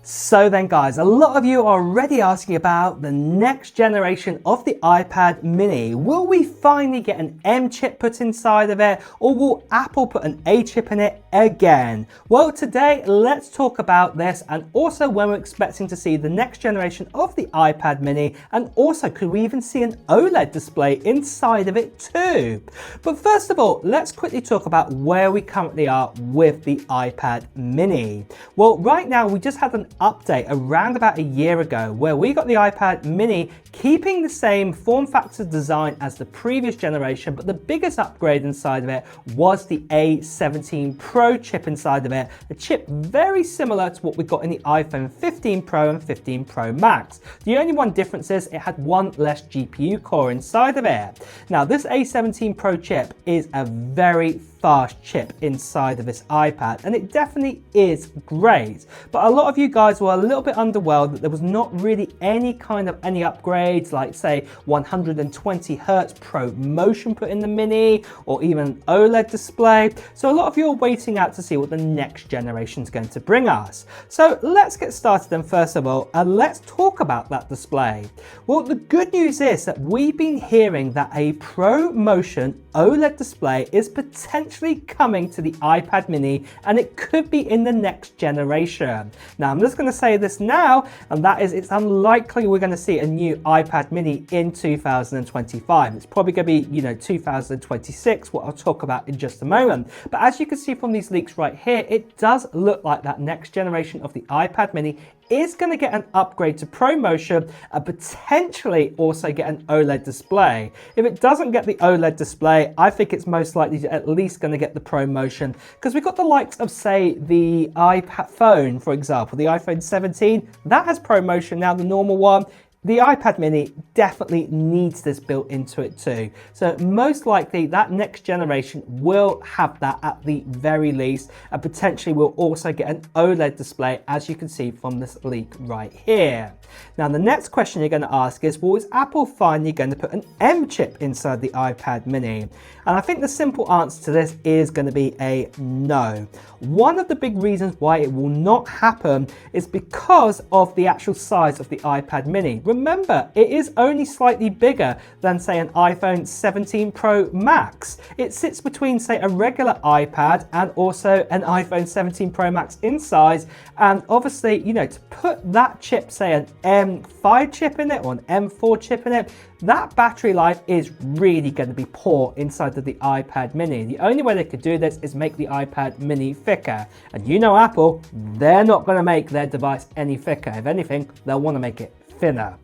So then guys, a lot of you are already asking about the next generation of the iPad mini. Will we finally get an M chip put inside of it, or will Apple put an A chip in it again? Well, today let's talk about this, and also when we're expecting to see the next generation of the iPad mini, and also could we even see an OLED display inside of it too? But first of all, let's quickly talk about where we currently are with the iPad mini. Well, right now we just had an update around about a year ago where we got the iPad mini keeping the same form factor design as the previous generation, but the biggest upgrade inside of it was the A18 Pro chip inside of it, a chip very similar to what we got in the iPhone 15 Pro and 15 Pro Max. The only one difference is it had one less GPU core inside of it. Now this A18 Pro chip is a very fast chip inside of this iPad, and it definitely is great, but a lot of you guys were a little bit underwhelmed that there was not really any upgrades like say 120 Hertz Pro Motion put in the mini, or even an OLED display. So a lot of you are waiting out to see what the next generation is going to bring us. So let's get started then first of all, and let's talk about that display. Well, the good news is that we've been hearing that a Pro Motion OLED display is potentially coming to the iPad mini, and it could be in the next generation. Now I'm just going to say this now, and that is it's unlikely we're going to see a new iPad mini in 2025. It's probably going to be 2026, what I'll talk about in just a moment. But as you can see from these leaks right here, it does look like that next generation of the iPad mini is going to get an upgrade to Pro Motion and potentially also get an OLED display. If it doesn't get the OLED display, I think it's most likely at least going to get the Pro Motion, because we've got the likes of say the iPad phone, for example, the iPhone 17, that has Pro Motion now, the normal one. The iPad mini definitely needs this built into it too. So most likely that next generation will have that at the very least, and potentially will also get an OLED display, as you can see from this leak right here. Now the next question you're going to ask is, well, is Apple finally going to put an M chip inside the iPad mini? And I think the simple answer to this is going to be a no. One of the big reasons why it will not happen is because of the actual size of the iPad mini. Remember, it is only slightly bigger than say an iPhone 17 Pro Max. It sits between say a regular iPad and also an iPhone 17 Pro Max in size, and obviously to put that chip, say an M5 chip in it or an M4 chip in it, that battery life is really going to be poor inside of the iPad mini. The only way they could do this is make the iPad mini thicker, and Apple, they're not going to make their device any thicker. If anything, they'll want to make it thinner.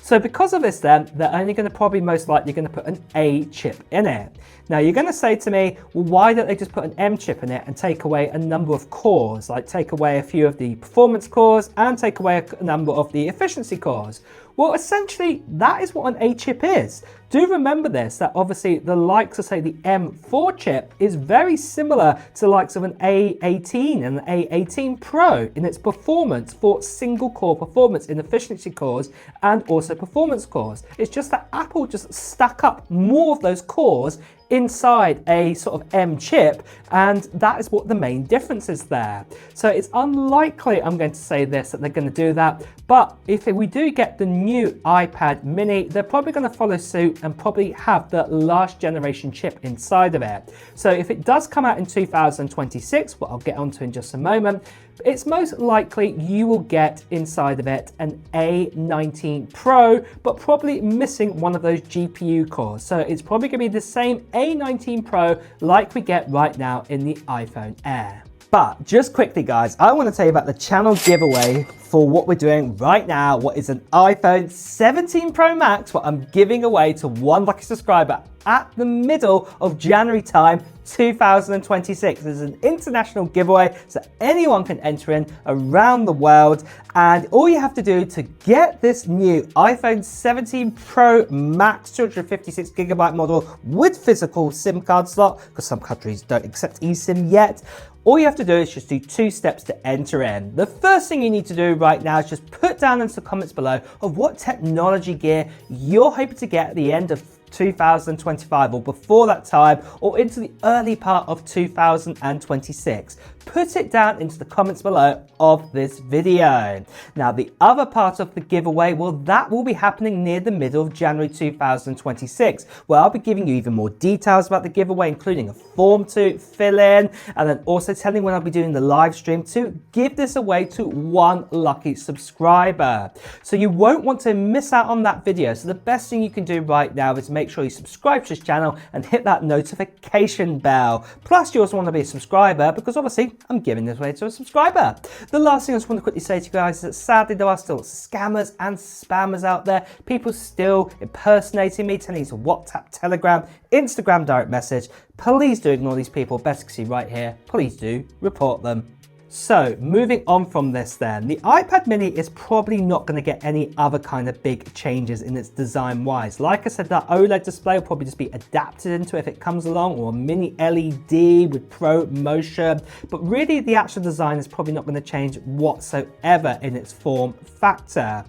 So because of this then, they're only going to probably most likely going to put an A chip in it. Now you're going to say to me, well, why don't they just put an M chip in it and take away a number of cores, like take away a few of the performance cores and take away a number of the efficiency cores? Well, essentially, that is what an A chip is. Do remember this, that obviously the likes of say the M4 chip is very similar to the likes of an A18 and an A18 Pro in its performance for single core performance in efficiency cores and also performance cores. It's just that Apple just stuck up more of those cores inside a sort of M chip, and that is what the main difference is there. So it's unlikely, I'm going to say this, that they're going to do that, but if we do get the new iPad mini, they're probably going to follow suit and probably have the last generation chip inside of it. So if it does come out in 2026, what I'll get onto in just a moment, it's most likely you will get inside of it an A19 Pro, but probably missing one of those GPU cores. So it's probably going to be the same A19 Pro like we get right now in the iPhone Air. But just quickly guys, I want to tell you about the channel giveaway for what we're doing right now, what is an iPhone 17 Pro Max, what I'm giving away to one lucky subscriber at the middle of January time 2026. This is an international giveaway, so anyone can enter in around the world, and all you have to do to get this new iPhone 17 Pro Max 256GB model with physical SIM card slot, because some countries don't accept eSIM yet, all you have to do is just do 2 steps to enter in. The first thing you need to do right now is just put down into the comments below of what technology gear you're hoping to get at the end of 2025 or before that time, or into the early part of 2026. put it down into the comments below of this video. Now, the other part of the giveaway, well, that will be happening near the middle of January 2026, where I'll be giving you even more details about the giveaway, including a form to fill in, and then also telling when I'll be doing the live stream to give this away to one lucky subscriber. So you won't want to miss out on that video. So the best thing you can do right now is make sure you subscribe to this channel and hit that notification bell. Plus, you also want to be a subscriber because obviously I'm giving this away to a subscriber. The last thing I just want to quickly say to you guys is that sadly there are still scammers and spammers out there. People still impersonating me, telling you to WhatsApp, Telegram, Instagram direct message. Please do ignore these people. Best you can see right here. Please do report them. So moving on from this then, the iPad mini is probably not going to get any other kind of big changes in its design wise. Like I said, that OLED display will probably just be adapted into it if it comes along, or a mini LED with Pro motion, but really the actual design is probably not going to change whatsoever in its form factor.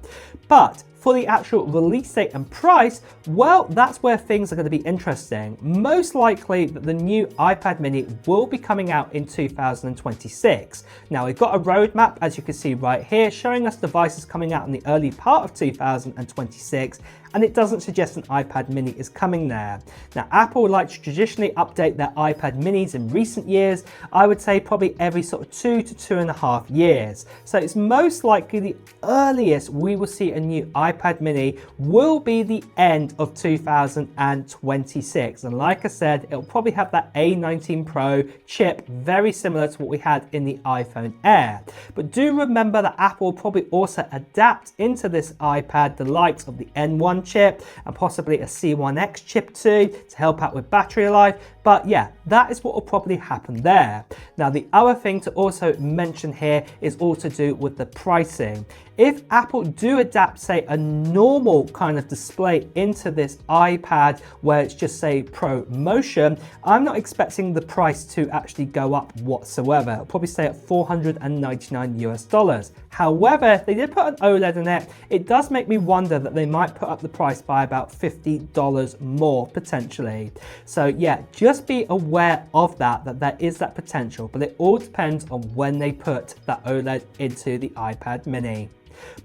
But for the actual release date and price, well, that's where things are going to be interesting. Most likely that the new iPad mini will be coming out in 2026. Now, we've got a roadmap, as you can see right here, showing us devices coming out in the early part of 2026, and it doesn't suggest an iPad mini is coming there. Now, Apple would like to traditionally update their iPad minis in recent years. I would say probably every sort of 2 to 2.5 years. So it's most likely the earliest we will see a new iPad mini will be the end of 2026. And like I said, it'll probably have that A18 Pro chip, very similar to what we had in the iPhone Air. But do remember that Apple will probably also adapt into this iPad the likes of the N1 chip and possibly a C1X chip too to help out with battery life. But yeah, that is what will probably happen there. Now, the other thing to also mention here is all to do with the pricing. If Apple do adapt, say, a normal kind of display into this iPad where it's just, say, Pro Motion, I'm not expecting the price to actually go up whatsoever. It'll probably stay at $499 US. However, if they did put an OLED in it, it does make me wonder that they might put up the price by about $50 more potentially. So yeah, just be aware of that there is that potential, but it all depends on when they put that OLED into the iPad mini.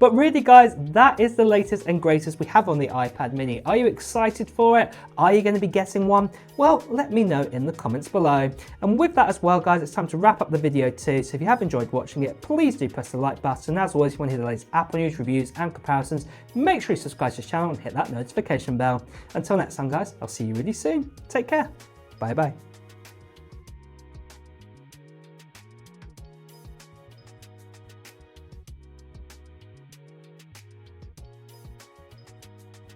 But really guys, that is the latest and greatest we have on the iPad mini. Are you excited for it? Are you going to be getting one? Well, let me know in the comments below. And with that as well guys, it's time to wrap up the video too. So if you have enjoyed watching it, please do press the like button. As always, if you want to hear the latest Apple news, reviews and comparisons, make sure you subscribe to this channel and hit that notification bell. Until next time guys, I'll see you really soon. Take care. Bye bye.